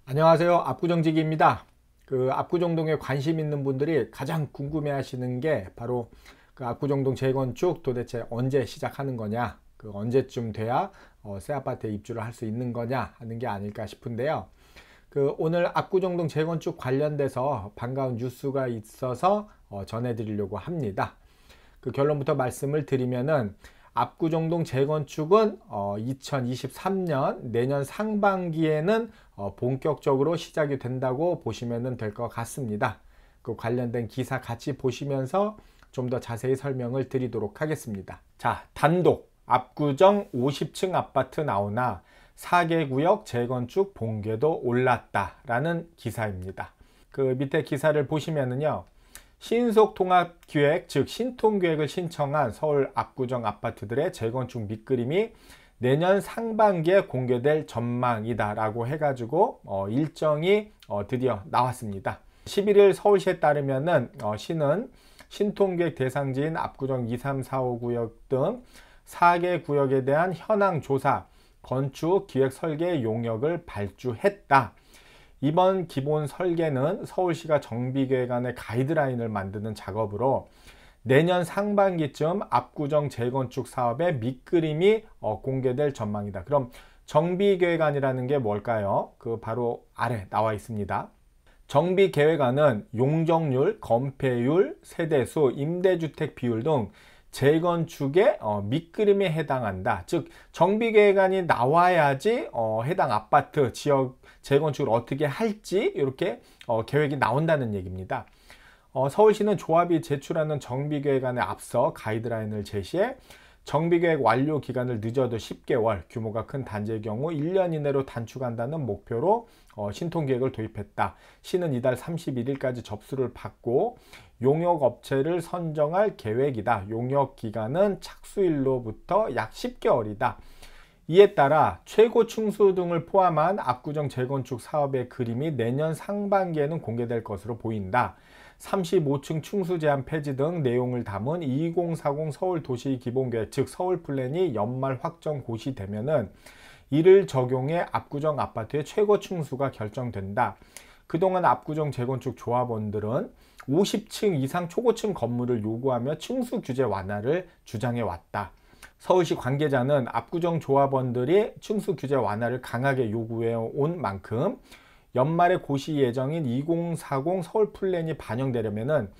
안녕하세요. 압구정지기입니다. 압구정동에 관심 있는 분들이 가장 궁금해 하시는 게 바로 압구정동 재건축 도대체 언제 시작하는 거냐, 언제쯤 돼야 새 아파트에 입주를 할 수 있는 거냐 하는 게 아닐까 싶은데요. 오늘 압구정동 재건축 관련돼서 반가운 뉴스가 있어서 전해드리려고 합니다. 결론부터 말씀을 드리면은 압구정동 재건축은 2023년 내년 상반기에는 본격적으로 시작이 된다고 보시면 될 것 같습니다. 관련된 기사 같이 보시면서 좀 더 자세히 설명을 드리도록 하겠습니다. 자, 단독 압구정 50층 아파트 나오나 4개 구역 재건축 본궤도 올랐다라는 기사입니다. 밑에 기사를 보시면은요. 신속통합기획 즉 신통계획을 신청한 서울 압구정 아파트들의 재건축 밑그림이 내년 상반기에 공개될 전망이다 라고 해가지고 일정이 드디어 나왔습니다. 11일 서울시에 따르면은 시는 신통계획 대상지인 압구정 2, 3, 4, 5 구역 등 4개 구역에 대한 현황 조사, 건축, 기획, 설계 용역을 발주했다. 이번 기본 설계는 서울시가 정비계획안의 가이드라인을 만드는 작업으로 내년 상반기쯤 압구정 재건축 사업의 밑그림이 공개될 전망이다. 그럼 정비계획안이라는 게 뭘까요? 바로 아래 나와 있습니다. 정비계획안은 용적률, 건폐율, 세대수, 임대주택 비율 등 재건축의 밑그림에 해당한다. 즉 정비계획안이 나와야지 해당 아파트 지역 재건축을 어떻게 할지 이렇게 계획이 나온다는 얘기입니다. 서울시는 조합이 제출하는 정비계획안에 앞서 가이드라인을 제시해 정비계획 완료 기간을 늦어도 10개월, 규모가 큰 단지의 경우 1년 이내로 단축한다는 목표로 신통계획을 도입했다. 시는 이달 31일까지 접수를 받고 용역업체를 선정할 계획이다. 용역기간은 착수일로부터 약 10개월이다. 이에 따라 최고 층수 등을 포함한 압구정 재건축 사업의 그림이 내년 상반기에는 공개될 것으로 보인다. 35층 층수 제한 폐지 등 내용을 담은 2040 서울도시기본계획 즉 서울플랜이 연말 확정 고시되면은 이를 적용해 압구정 아파트의 최고 층수가 결정된다. 그동안 압구정 재건축 조합원들은 50층 이상 초고층 건물을 요구하며 층수 규제 완화를 주장해 왔다. 서울시 관계자는 압구정 조합원들이 층수 규제 완화를 강하게 요구해 온 만큼 연말에 고시 예정인 2040 서울 플랜이 반영되려면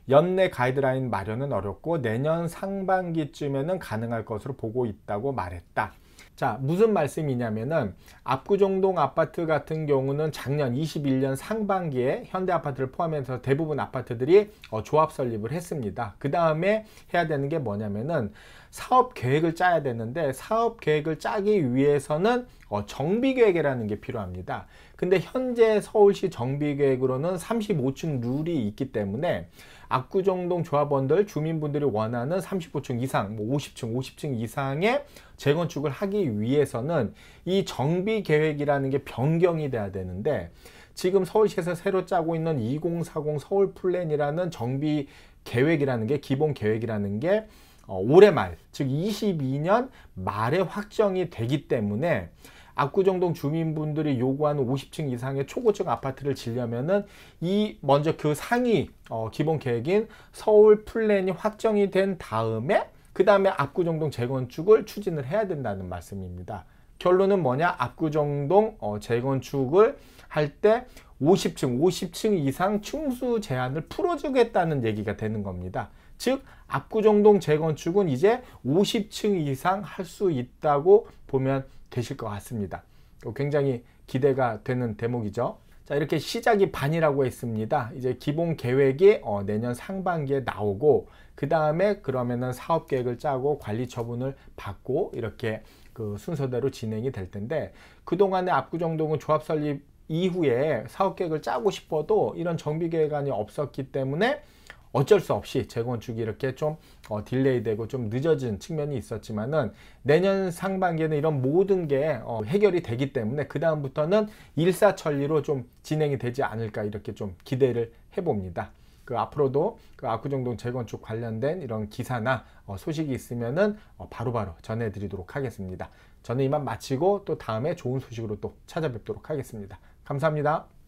연내 가이드라인 마련은 어렵고 내년 상반기쯤에는 가능할 것으로 보고 있다고 말했다. 자, 무슨 말씀이냐면은 압구정동 아파트 같은 경우는 작년 21년 상반기에 현대아파트를 포함해서 대부분 아파트들이 조합 설립을 했습니다. 그 다음에 해야 되는 게 뭐냐면은 사업 계획을 짜야 되는데 사업 계획을 짜기 위해서는 정비계획이라는 게 필요합니다. 근데 현재 서울시 정비계획으로는 35층 룰이 있기 때문에 압구정동 조합원들, 주민분들이 원하는 35층 이상, 50층 이상의 재건축을 하기 위해서는 이 정비계획이라는 게 변경이 돼야 되는데 지금 서울시에서 새로 짜고 있는 2040 서울 플랜이라는 정비계획이라는 게 기본 계획이라는 게 올해 말, 즉 22년 말에 확정이 되기 때문에 압구정동 주민분들이 요구하는 50층 이상의 초고층 아파트를 지려면은 먼저 그 상위 기본 계획인 서울 플랜이 확정이 된 다음에 그 다음에 압구정동 재건축을 추진을 해야 된다는 말씀입니다. 결론은 뭐냐? 압구정동 재건축을 할 때 50층 이상 층수 제한을 풀어주겠다는 얘기가 되는 겁니다. 즉 압구정동 재건축은 이제 50층 이상 할 수 있다고 보면 되실 것 같습니다. 굉장히 기대가 되는 대목이죠. 자, 이렇게 시작이 반이라고 했습니다. 이제 기본 계획이 내년 상반기에 나오고 그 다음에 그러면은 사업 계획을 짜고 관리 처분을 받고 이렇게 순서대로 진행이 될 텐데 그동안에 압구정동은 조합 설립 이후에 사업 계획을 짜고 싶어도 이런 정비 계획안이 없었기 때문에 어쩔 수 없이 재건축이 이렇게 좀 딜레이 되고 좀 늦어진 측면이 있었지만은 내년 상반기에는 이런 모든 게 해결이 되기 때문에 그 다음부터는 일사천리로 좀 진행이 되지 않을까 이렇게 좀 기대를 해봅니다. 앞으로도 압구정동 재건축 관련된 이런 기사나 소식이 있으면은 바로바로 전해드리도록 하겠습니다. 저는 이만 마치고 또 다음에 좋은 소식으로 또 찾아뵙도록 하겠습니다. 감사합니다.